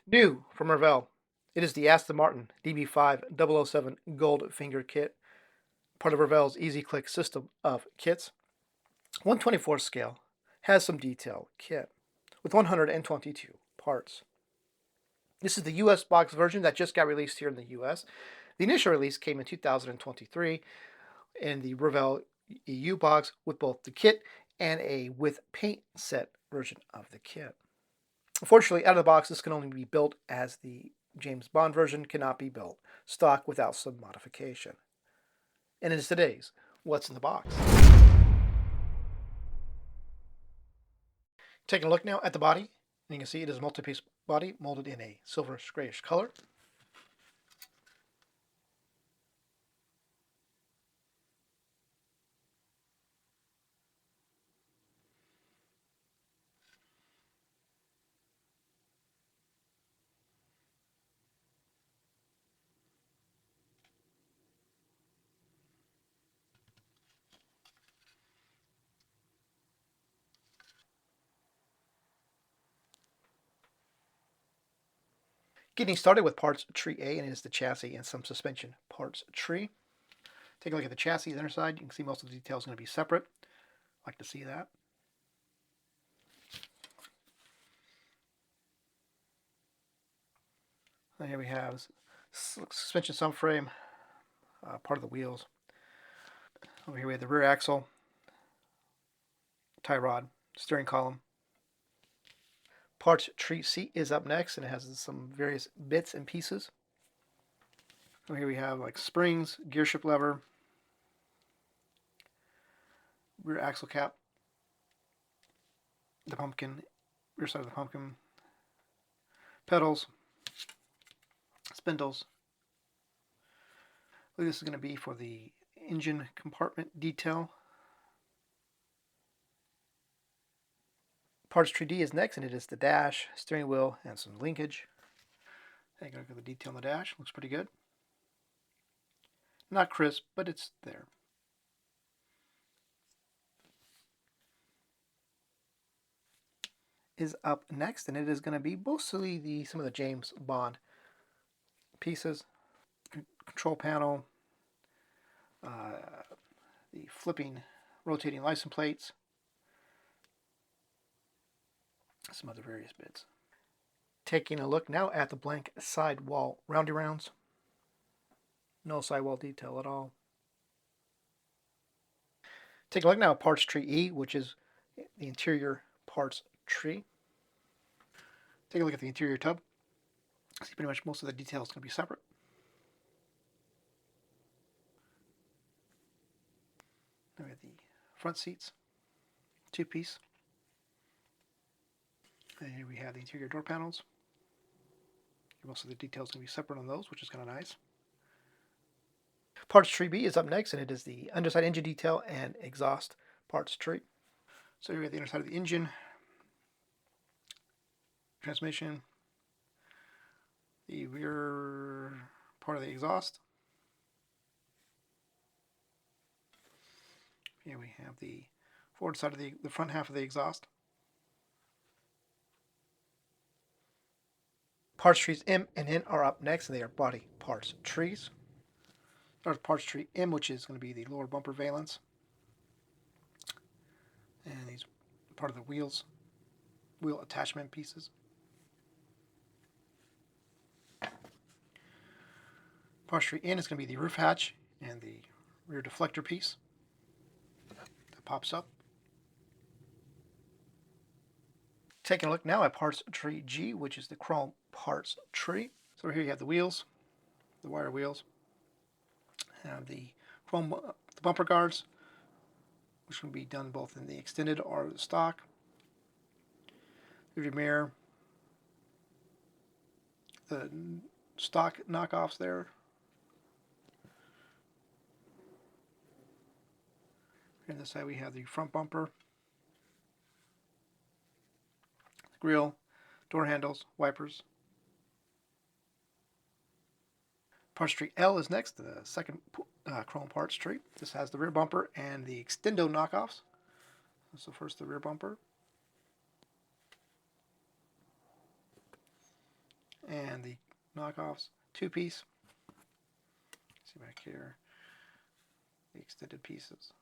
New from Revell. It is the Aston Martin DB5 007 Goldfinger kit, part of Revell's Easy Click system of kits. 1/24 scale, has some detail kit, with 122 parts. This is the US box version that just got released here in the US. The initial release came in 2023 in the Revell EU box with both the kit and a with paint set version of the kit. Unfortunately, out of the box, this can only be built as the James Bond version cannot be built stock without some modification. And it is today's What's in the Box. Taking a look now at the body, and you can see it is a multi-piece body molded in a silver grayish color. Getting started with parts tree A, and it is the chassis and some suspension parts tree. Take a look at the chassis, the underside. You can see most of the details are going to be separate. I'd like to see that. And here we have suspension subframe, part of the wheels. Over here we have the rear axle, tie rod, steering column. Parts tree seat is up next, and it has some various bits and pieces. Over here we have like springs, gear shift lever, rear axle cap, the pumpkin, rear side of the pumpkin, pedals, spindles. This is going to be for the engine compartment detail. Parts tree D is next, and it is the dash, steering wheel, and some linkage. Take a look at the detail on the dash. Looks pretty good. Not crisp, but it's there. Is up next, and it is going to be mostly some of the James Bond pieces. Control panel, the flipping, rotating license plates, some other various bits. Taking a look now at the blank sidewall roundy rounds. No sidewall detail at all. Take a look now at parts tree E, which is the interior parts tree. Take a look at the interior tub. See, pretty much most of the details is going to be separate. Now we have the front seats, two-piece. And here we have the interior door panels. Most of the details are going to be separate on those, which is kind of nice. Parts tree B is up next, and it is the underside engine detail and exhaust parts tree. So here we have the underside of the engine, transmission, the rear part of the exhaust. Here we have the forward side of the front half of the exhaust. Parts trees M and N are up next, and they are body parts trees. Start with parts tree M, which is going to be the lower bumper valence. And these are part of the wheel attachment pieces. Parts tree N is going to be the roof hatch and the rear deflector piece that pops up. Taking a look now at parts tree G, which is the chrome parts tree. So here you have the wheels, the wire wheels, have the chrome the bumper guards, which can be done both in the extended or the stock. Rear mirror, the stock knockoffs there. On this side we have the front bumper, grille, door handles, wipers. Parts tree L is next, the second chrome parts tree. This has the rear bumper and the extendo knockoffs. So first the rear bumper. and the knockoffs. Two-piece. See back here. The extended pieces.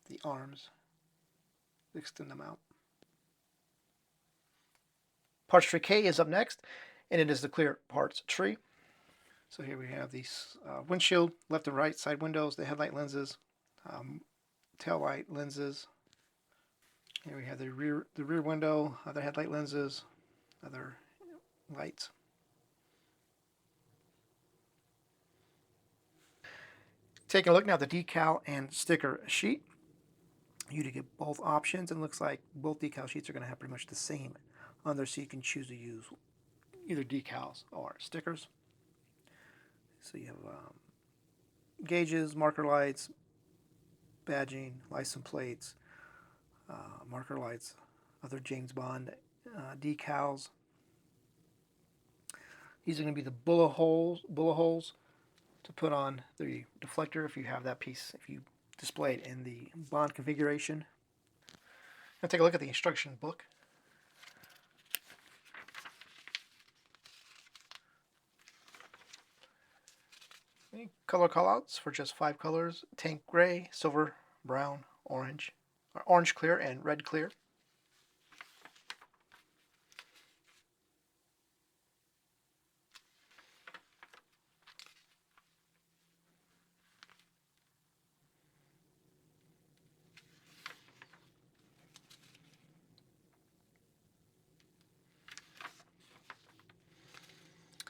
The arms. Extend them out. Parts tree K is up next, and it is the clear parts tree. So here we have these windshield, left and right side windows, the headlight lenses, tail light lenses. Here we have the rear window, other headlight lenses, other lights. Taking a look now at the decal and sticker sheet. You to get both options, and it looks like both decal sheets are going to have pretty much the same on there, so you can choose to use either decals or stickers. So you have gauges, marker lights, badging, license plates, marker lights, other James Bond decals. These are going to be the bullet holes to put on the deflector if you have that piece, if you display it in the Bond configuration. Now take a look at the instruction book. Any color callouts for just 5 colors: tank gray, silver, brown, orange, or orange clear, and red clear.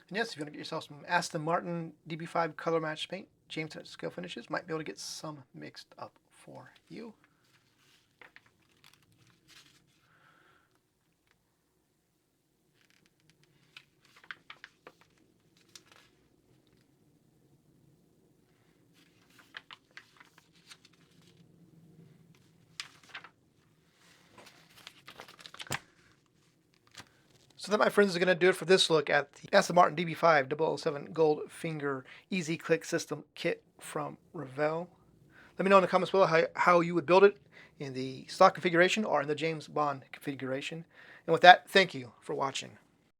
And yes, if you want to get yourself some Aston Martin DB5 color match paint, James at Scalefinishes might be able to get some mixed up for you. So that, my friends, is going to do it for this look at the Aston Martin DB5 007 Goldfinger Easy Click System Kit from Revell. Let me know in the comments below how you would build it in the stock configuration or in the James Bond configuration. And with that, thank you for watching.